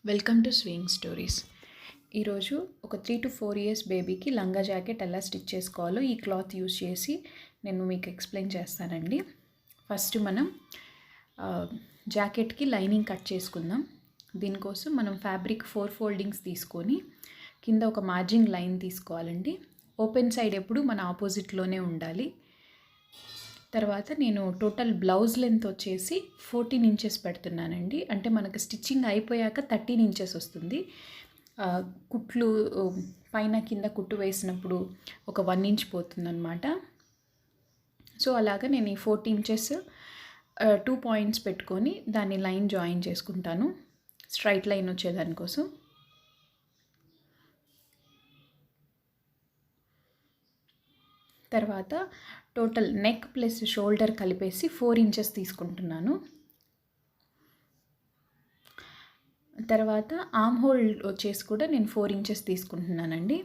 Welcome to swing stories. ఈరోజు ఒక 3 to 4 years బేబీకి లంగా జాకెట్ ఎలా స్టిచ్ చేసుకోవాలో ఈ క్లాత్ యూస్ చేసి నేను మీకు ఎక్స్ప్లెయిన్ చేస్తానండి. ఫస్ట్ మనం జాకెట్కి లైనింగ్ కట్ చేసుకుందాం. దీనికోసం మనం ఫ్యాబ్రిక్ 4 ఫోల్డింగ్స్ తీసుకొని కింద ఒక మార్జింగ్ లైన్ తీసుకోవాలండి. ఓపెన్ సైడ్ ఎప్పుడు మన ఆపోజిట్లోనే ఉండాలి. తర్వాత నేను టోటల్ బ్లౌజ్ లెంత్ వచ్చేసి 14 ఇంచెస్ పెడుతున్నానండి. అంటే మనకు స్టిచ్చింగ్ అయిపోయాక 13 ఇంచెస్ వస్తుంది. కుట్లు పైన కింద కుట్టు వేసినప్పుడు ఒక 1 ఇంచ్ పోతుందన్నమాట. సో అలాగా నేను ఈ 14 ఇంచెస్ 2 పాయింట్స్ పెట్టుకొని దాన్ని లైన్ జాయిన్ చేసుకుంటాను, స్ట్రైట్ లైన్ వచ్చేదానికోసం. తర్వాత టోటల్ నెక్ ప్లస్ షోల్డర్ కలిపేసి 4 ఇంచెస్ తీసుకుంటున్నాను. తర్వాత ఆర్మ్ హోల్ వచ్చేసి కూడా నేను 4 ఇంచెస్ తీసుకుంటున్నానండి.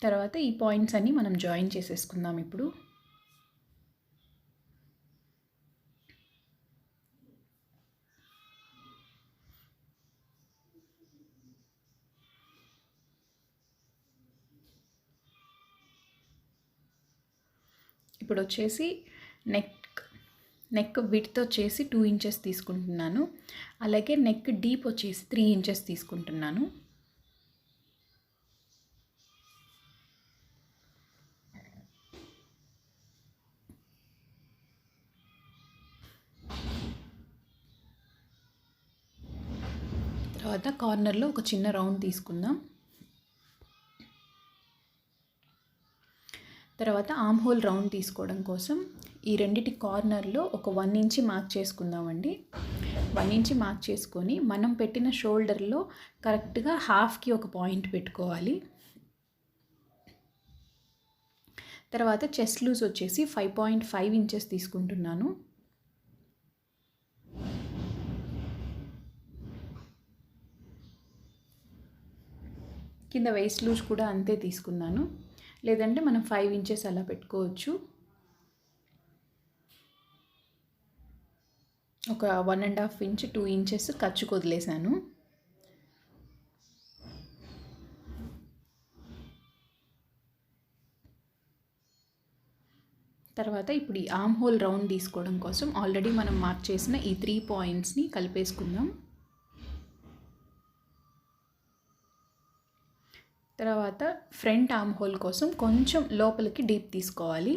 తర్వాత ఈ పాయింట్స్ అన్నీ మనం జాయిన్ చేసేసుకుందాం ఇప్పుడు. ఇప్పుడు వచ్చేసి నెక్ విడ్త్ వచ్చేసి 2 ఇంచెస్ తీసుకుంటున్నాను. అలాగే నెక్ డీప్ వచ్చేసి 3 ఇంచెస్ తీసుకుంటున్నాను. తర్వాత కార్నర్లో ఒక చిన్న రౌండ్ తీసుకుందాం. తర్వాత ఆర్మ్ హోల్ రౌండ్ తీసుకోవడం కోసం ఈ రెండిటి కార్నర్లో ఒక 1 ఇంచ్ మార్క్ చేసుకుందామండి. 1 ఇంచ్ మార్క్ చేసుకొని మనం పెట్టిన షోల్డర్లో కరెక్ట్గా హాఫ్కి ఒక పాయింట్ పెట్టుకోవాలి. తర్వాత చెస్ట్ లూజ్ వచ్చేసి 5.5 ఇంచెస్ తీసుకుంటున్నాను. కింద వేస్ట్ లూజ్ కూడా అంతే తీసుకున్నాను, లేదంటే మనం 5 ఇంచెస్ అలా పెట్టుకోవచ్చు. ఒక 1.5 ఇంచ్ 2 ఇంచెస్ ఖర్చుకు వదిలేసాను. తర్వాత ఇప్పుడు ఈ ఆర్మ్ హోల్ రౌండ్ తీసుకోవడం కోసం ఆల్రెడీ మనం మార్క్ చేసిన ఈ 3 పాయింట్స్ని కలిపేసుకుందాం. తర్వాత ఫ్రంట్ ఆర్మ్ హోల్ కోసం కొంచెం లోపలికి డీప్ తీసుకోవాలి.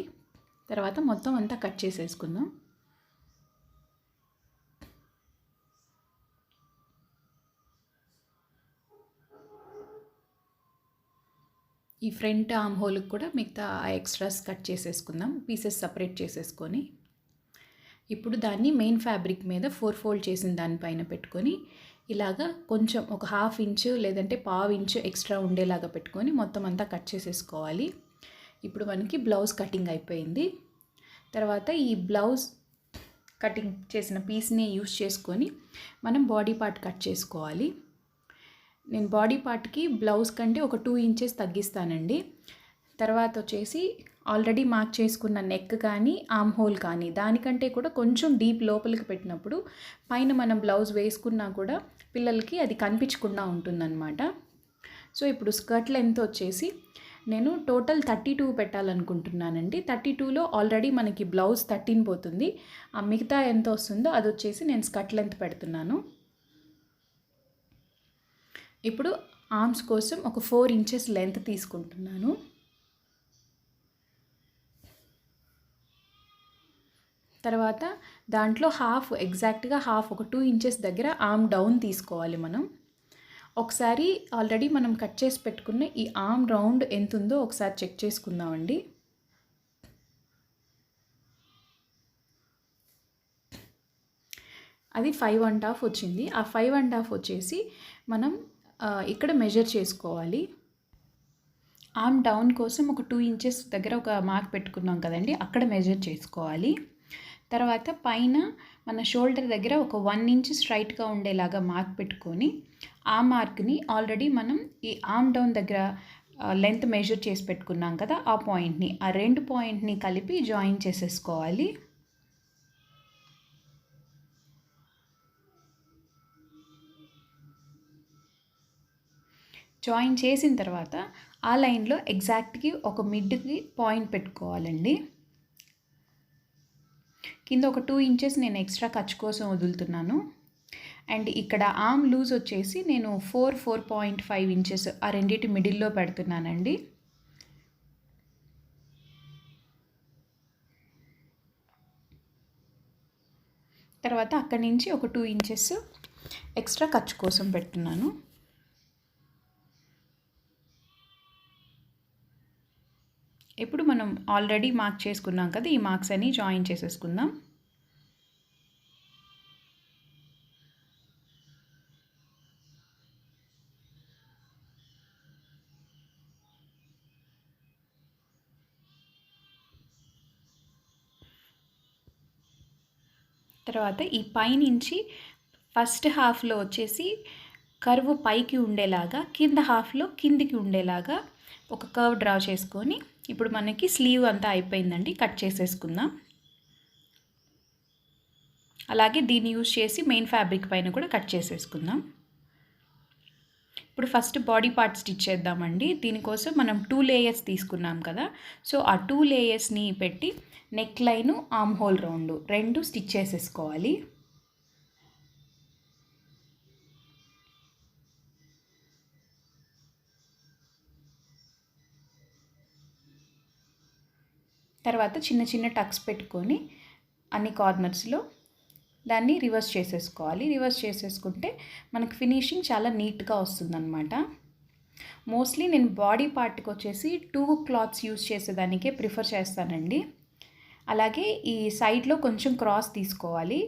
తర్వాత మొత్తం అంతా కట్ చేసేసుకుందాం. ఈ ఫ్రంట్ ఆర్మ్ హోల్కి కూడా మిగతా ఎక్స్ట్రాస్ కట్ చేసేసుకుందాం, పీసెస్ సపరేట్ చేసేసుకొని. ఇప్పుడు దాన్ని మెయిన్ ఫ్యాబ్రిక్ మీద 4 ఫోల్డ్ చేసిన దానిపైన పెట్టుకొని ఇలాగా కొంచెం ఒక 1/2 ఇంచు లేదంటే 1/4 ఇంచు ఎక్స్ట్రా ఉండేలాగా పెట్టుకొని మొత్తం అంతా కట్ చేసేసుకోవాలి. ఇప్పుడు మనకి బ్లౌజ్ కటింగ్ అయిపోయింది. తర్వాత ఈ బ్లౌజ్ కటింగ్ చేసిన పీస్ని యూస్ చేసుకొని మనం బాడీ పార్ట్ కట్ చేసుకోవాలి. నేను బాడీ పార్ట్కి బ్లౌజ్ కంటే ఒక 2 ఇంచెస్ తగ్గిస్తానండి. తర్వాత వచ్చేసి ఆల్రెడీ మార్క్ చేసుకున్న నెక్ కానీ ఆర్మ్ హోల్ కానీ దానికంటే కూడా కొంచెం డీప్ లోపలికి పెట్టినప్పుడు పైన మనం బ్లౌజ్ వేసుకున్నా కూడా పిల్లలకి అది కనిపించకుండా ఉంటుందన్నమాట. సో ఇప్పుడు స్కర్ట్ లెంత్ వచ్చేసి నేను టోటల్ 32 పెట్టాలనుకుంటున్నానండి. 32లో ఆల్రెడీ మనకి బ్లౌజ్ 13 పోతుంది. ఆ మిగతా ఎంత వస్తుందో అది వచ్చేసి నేను స్కర్ట్ లెంత్ పెడుతున్నాను. ఇప్పుడు ఆర్మ్స్ కోసం ఒక 4 ఇంచెస్ లెంత్ తీసుకుంటున్నాను. తర్వాత దాంట్లో ఎగ్జాక్ట్గా హాఫ్ ఒక 2 ఇంచెస్ దగ్గర ఆర్మ్ డౌన్ తీసుకోవాలి మనం. ఒకసారి ఆల్రెడీ మనం కట్ చేసి పెట్టుకున్న ఈ ఆర్మ్ రౌండ్ ఎంత ఉందో ఒకసారి చెక్ చేసుకుందామండి. అది 5.5 వచ్చింది. ఆ 5.5 వచ్చేసి మనం ఇక్కడ మెజర్ చేసుకోవాలి. ఆర్మ్ డౌన్ కోసం ఒక 2 ఇంచెస్ దగ్గర ఒక మార్క్ పెట్టుకున్నాం కదండి, అక్కడ మెజర్ చేసుకోవాలి. తర్వాత పైన మన షోల్డర్ దగ్గర ఒక 1 ఇంచ్ స్ట్రైట్గా ఉండేలాగా మార్క్ పెట్టుకొని ఆ మార్క్ని ఆల్రెడీ మనం ఈ ఆర్మ్ డౌన్ దగ్గర లెంత్ మెజర్ చేసి పెట్టుకున్నాం కదా, ఆ పాయింట్ని, ఆ 2 పాయింట్ని కలిపి జాయిన్ చేసేసుకోవాలి. జాయిన్ చేసిన తర్వాత ఆ లైన్లో ఎగ్జాక్ట్కి ఒక మిడ్కి పాయింట్ పెట్టుకోవాలండి. కింద ఒక 2 ఇంచెస్ నేను ఎక్స్ట్రా ఖర్చు కోసం వదులుతున్నాను. అండ్ ఇక్కడ ఆర్మ్ లూజ్ వచ్చేసి నేను 4.5 ఇంచెస్ ఆ రెండింటి మిడిల్లో పెడుతున్నానండి. తర్వాత అక్కడి నుంచి ఒక 2 ఇంచెస్ ఎక్స్ట్రా ఖర్చు కోసం పెడుతున్నాను. ఇప్పుడు మనం ఆల్రెడీ మార్క్ చేసుకున్నాం కదా, ఈ మార్క్స్ అన్ని జాయిన్ చేసేసుకుందాం. తర్వాత ఈ పైనుంచి ఫస్ట్ హాఫ్లో వచ్చేసి కర్వ్ పైకి ఉండేలాగా, కింద హాఫ్లో కిందికి ఉండేలాగా ఒక కర్వ్ డ్రా చేసుకొని, ఇప్పుడు మనకి స్లీవ్ అంతా అయిపోయిందండి, కట్ చేసేసుకుందాం. అలాగే దీన్ని యూజ్ చేసి మెయిన్ ఫ్యాబ్రిక్ పైన కూడా కట్ చేసేసుకుందాం. ఇప్పుడు ఫస్ట్ బాడీ పార్ట్ స్టిచ్ చేద్దామండి. దీనికోసం మనం 2 లేయర్స్ తీసుకున్నాం కదా, సో ఆ 2 లేయర్స్ని పెట్టి neck line, arm whole round 2 stitch చేసేసుకోవాలి. తర్వాత చిన్న చిన్న టక్స్ పెట్టుకొని అన్ని కార్నర్స్లో దాన్ని రివర్స్ చేసేసుకోవాలి. రివర్స్ చేసేసుకుంటే మనకు ఫినిషింగ్ చాలా నీట్గా వస్తుందన్నమాట. మోస్ట్లీ నేను బాడీ పార్ట్కి వచ్చేసి 2 క్లాత్స్ యూస్ చేసేదానికే ప్రిఫర్ చేస్తానండి. అలాగే ఈ సైడ్లో కొంచెం క్రాస్ తీసుకోవాలి.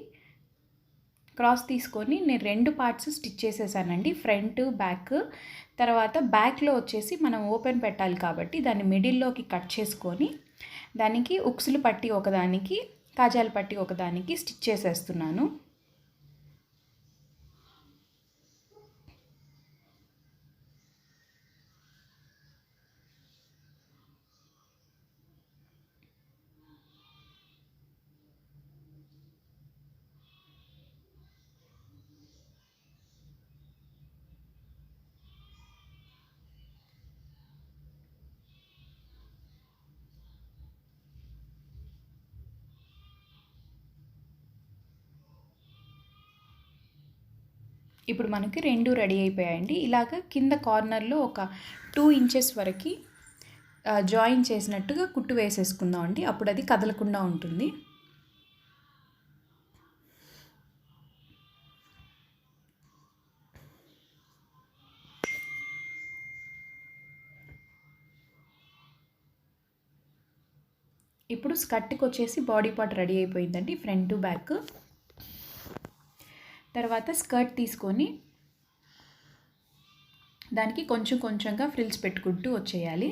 క్రాస్ తీసుకొని నేను 2 పార్ట్స్ స్టిచ్ చేసేసానండి, ఫ్రంట్ బ్యాక్. తర్వాత బ్యాక్లో వచ్చేసి మనం ఓపెన్ పెట్టాలి కాబట్టి దాన్ని మిడిల్లోకి కట్ చేసుకొని దానికి ఉక్సులు పట్టి ఒకదానికి, కాజాల పట్టి ఒకదానికి స్టిచ్ చేసేస్తున్నాను. ఇప్పుడు మనకి 2 రెడీ అయిపోయాయండి. ఇలాగ కింద కార్నర్లో ఒక 2 ఇంచెస్ వరకు జాయిన్ చేసినట్టుగా కుట్టు వేసేసుకుందాం అండి, అప్పుడు అది కదలకుండా ఉంటుంది. ఇప్పుడు స్కర్ట్కి వచ్చేసి బాడీ పార్ట్ రెడీ అయిపోయిందండి, ఫ్రంట్ బ్యాక్. తర్వాత స్కర్ట్ తీసుకొని దానికి కొంచెం కొంచెంగా ఫ్రిల్స్ పెట్టుకుంటూ వచ్చేయాలి.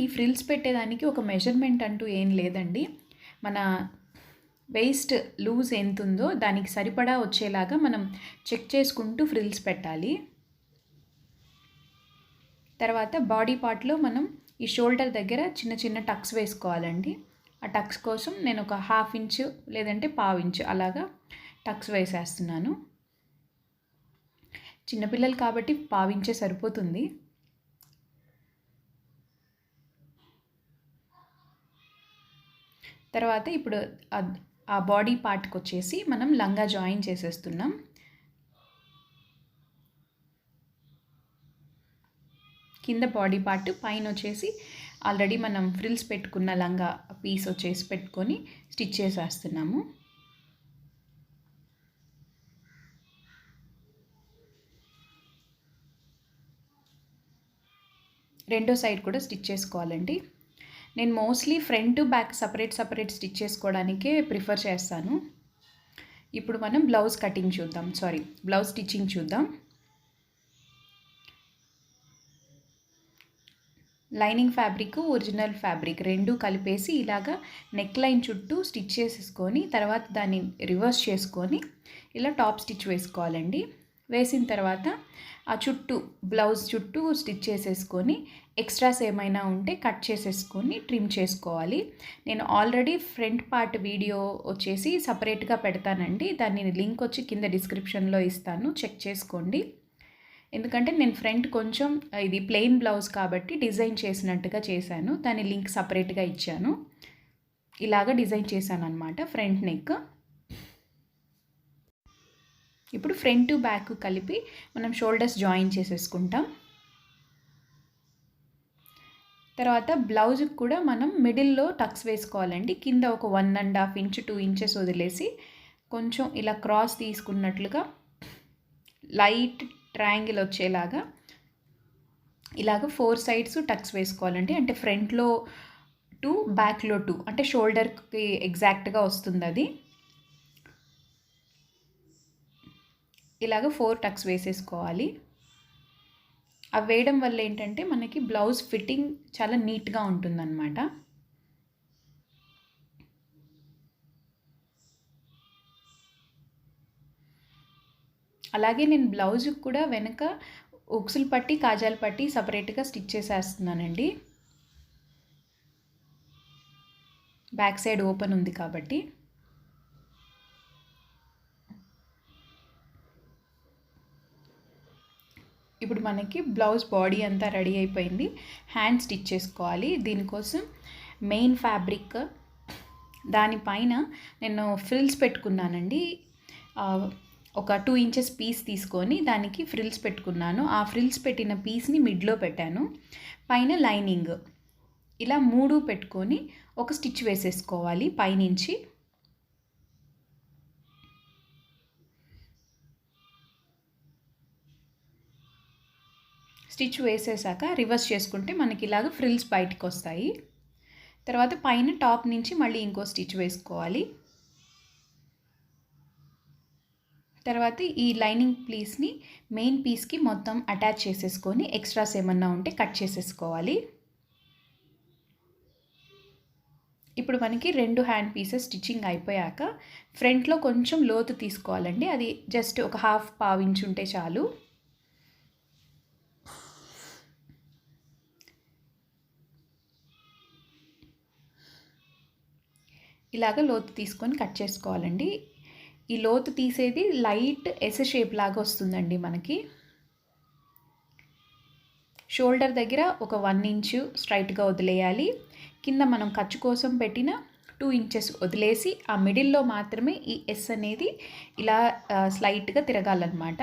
ఈ ఫ్రిల్స్ పెట్టేదానికి ఒక మెజర్మెంట్ అంటూ ఏం లేదండి. మన వేస్ట్ లూజ్ ఎంత ఉందో దానికి సరిపడా వచ్చేలాగా మనం చెక్ చేసుకుంటూ ఫ్రిల్స్ పెట్టాలి. తర్వాత బాడీ పార్ట్లో మనం ఈ షోల్డర్ దగ్గర చిన్న చిన్న టక్స్ వేసుకోవాలండి. ఆ టక్స్ కోసం నేను ఒక 1/2 ఇంచు లేదంటే 1/4 ఇంచు అలాగా టక్స్ వేసేస్తున్నాను. చిన్నపిల్లలు కాబట్టి 1/4 ఇంచే సరిపోతుంది. తర్వాత ఇప్పుడు ఆ బాడీ పార్ట్కి వచ్చేసి మనం లంగా జాయిన్ చేసేస్తున్నాం. కింద బాడీ పార్ట్, పైన వచ్చేసి ఆల్రెడీ మనం ఫ్రిల్స్ పెట్టుకున్న లంగా పీస్ వచ్చేసి పెట్టుకొని స్టిచ్ చేసేస్తున్నాము. రెండో సైడ్ కూడా స్టిచ్ చేసుకోవాలండి. నేను mostly front back separate stitch చేసుకోవడానికే ప్రిఫర్ చేస్తాను. ఇప్పుడు మనం బ్లౌజ్ స్టిచ్చింగ్ చూద్దాం. లైనింగ్ ఫ్యాబ్రిక్, ఒరిజినల్ ఫ్యాబ్రిక్ రెండు కలిపేసి ఇలాగా నెక్ లైన్ చుట్టూ స్టిచ్ చేసేసుకొని తర్వాత దాన్ని రివర్స్ చేసుకొని ఇలా టాప్ స్టిచ్ వేసుకోవాలండి. వేసిన తర్వాత ఆ చుట్టూ బ్లౌజ్ చుట్టూ స్టిచ్ చేసేసుకొని ఎక్స్ట్రాస్ ఏమైనా ఉంటే కట్ చేసేసుకొని ట్రిమ్ చేసుకోవాలి. నేను ఆల్రెడీ ఫ్రంట్ పార్ట్ వీడియో వచ్చేసి సపరేట్గా పెడతానండి. దాన్ని లింక్ వచ్చి కింద డిస్క్రిప్షన్లో ఇస్తాను, చెక్ చేసుకోండి. ఎందుకంటే నేను ఫ్రంట్ కొంచెం ఇది ప్లెయిన్ బ్లౌజ్ కాబట్టి డిజైన్ చేసినట్టుగా చేశాను, దాని లింక్ సపరేట్గా ఇచ్చాను. ఇలాగ డిజైన్ చేశాను అనమాట ఫ్రంట్ నెక్. ఇప్పుడు ఫ్రంట్ బ్యాక్ కలిపి మనం షోల్డర్స్ జాయిన్ చేసేసుకుంటాం. తర్వాత బ్లౌజ్కి కూడా మనం మిడిల్లో టక్స్ వేసుకోవాలండి. కింద ఒక 1.5 ఇంచ్ 2 ఇంచెస్ వదిలేసి కొంచెం ఇలా క్రాస్ తీసుకున్నట్లుగా లైట్ ట్రయాంగిల్ వచ్చేలాగా ఇలాగ 4 సైడ్స్ టక్స్ వేసుకోవాలండి. అంటే ఫ్రంట్లో 2, బ్యాక్లో 2, అంటే షోల్డర్కి ఎగ్జాక్ట్గా వస్తుంది అది. ఇలాగ 4 టక్స్ వేసేసుకోవాలి. అవి వేయడం వల్ల ఏంటంటే మనకి బ్లౌజ్ ఫిట్టింగ్ చాలా నీట్గా ఉంటుందన్నమాట. అలాగే నేను బ్లౌజ్కి కూడా వెనక ఉక్సులు పట్టి, కాజాల పట్టి సపరేట్గా స్టిచ్ చేసేస్తున్నానండి. బ్యాక్ సైడ్ ఓపెన్ ఉంది కాబట్టి. ఇప్పుడు మనకి బ్లౌజ్ బాడీ అంతా రెడీ అయిపోయింది. హ్యాండ్ స్టిచ్ చేసుకోవాలి. దీనికోసం మెయిన్ ఫ్యాబ్రిక్ దానిపైన నేను ఫ్రిల్స్ పెట్టుకున్నానండి. ఒక 2 ఇంచెస్ పీస్ తీసుకొని దానికి ఫ్రిల్స్ పెట్టుకున్నాను. ఆ ఫ్రిల్స్ పెట్టిన పీస్ని మిడ్లో పెట్టాను. పైన లైనింగ్ ఇలా 3 పెట్టుకొని ఒక స్టిచ్ వేసేసుకోవాలి పైనుంచి. స్టిచ్ వేసేసాక రివర్స్ చేసుకుంటే మనకి ఇలాగ ఫ్రిల్స్ బయటకు వస్తాయి. తర్వాత పైన టాప్ నుంచి మళ్ళీ ఇంకో స్టిచ్ వేసుకోవాలి. తర్వాత ఈ లైనింగ్ పీస్ని మెయిన్ పీస్కి మొత్తం అటాచ్ చేసేసుకొని ఎక్స్ట్రాస్ ఏమన్నా ఉంటే కట్ చేసేసుకోవాలి. ఇప్పుడు మనకి 2 హ్యాండ్ పీసెస్ స్టిచ్చింగ్ అయిపోయాక ఫ్రంట్లో కొంచెం లోతు తీసుకోవాలండి. అది జస్ట్ ఒక పావు ఇంచ్ ఉంటే చాలు. ఇలాగ లోతు తీసుకొని కట్ చేసుకోవాలండి. ఈ లోతు తీసేది లైట్ ఎస్ షేప్ లాగా వస్తుందండి మనకి. షోల్డర్ దగ్గర ఒక 1 ఇంచు స్ట్రైట్గా వదిలేయాలి. కింద మనం ఖర్చు కోసం పెట్టిన 2 ఇంచెస్ వదిలేసి ఆ మిడిల్లో మాత్రమే ఈ ఎస్ అనేది ఇలా స్లైట్గా తిరగాలన్నమాట.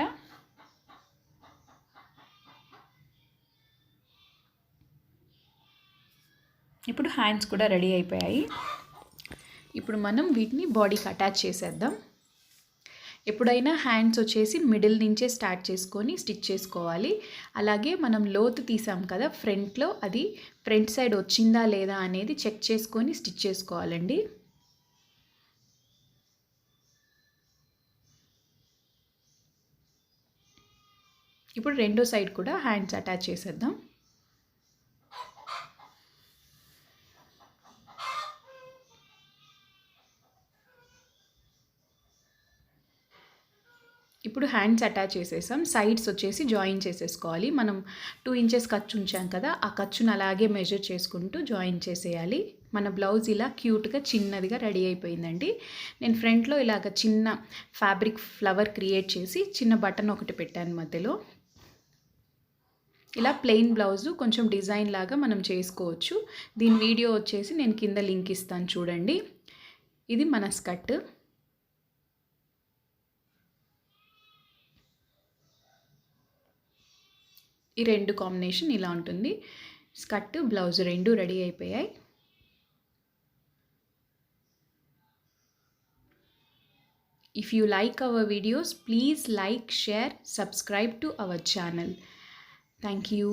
ఇప్పుడు హ్యాండ్స్ కూడా రెడీ అయిపోయాయి. ఇప్పుడు మనం వీటిని బాడీకి అటాచ్ చేసేద్దాం. ఎప్పుడైనా హ్యాండ్స్ వచ్చేసి మిడిల్ నుంచే స్టార్ట్ చేసుకొని స్టిచ్ చేసుకోవాలి. అలాగే మనం లోతు తీసాం కదా ఫ్రంట్లో, అది ఫ్రంట్ సైడ్ వచ్చిందా లేదా అనేది చెక్ చేసుకొని స్టిచ్ చేసుకోవాలండి. ఇప్పుడు రెండో సైడ్ కూడా హ్యాండ్స్ అటాచ్ చేసేద్దాం. ఇప్పుడు హ్యాండ్స్ అటాచ్ చేసేసాం. సైడ్స్ వచ్చేసి జాయిన్ చేసేసుకోవాలి. మనం 2 ఇంచెస్ ఖర్చు ఉంచాం కదా, ఆ ఖర్చును అలాగే మెజర్ చేసుకుంటూ జాయిన్ చేసేయాలి. మన బ్లౌజ్ ఇలా క్యూట్గా చిన్నదిగా రెడీ అయిపోయిందండి. నేను ఫ్రంట్లో ఇలాగ చిన్న ఫ్యాబ్రిక్ ఫ్లవర్ క్రియేట్ చేసి చిన్న బటన్ ఒకటి పెట్టాను మధ్యలో. ఇలా ప్లెయిన్ బ్లౌజు కొంచెం డిజైన్ లాగా మనం చేసుకోవచ్చు. దీని వీడియో వచ్చేసి నేను కింద లింక్ ఇస్తాను చూడండి. ఇది మన స్కర్ట్. ఈ 2 కాంబినేషన్ ఇలా ఉంటుంది. స్కర్ట్, బ్లౌజ్ 2 రెడీ అయిపోయాయి. If you like our videos, please like, share, subscribe to our channel. Thank you.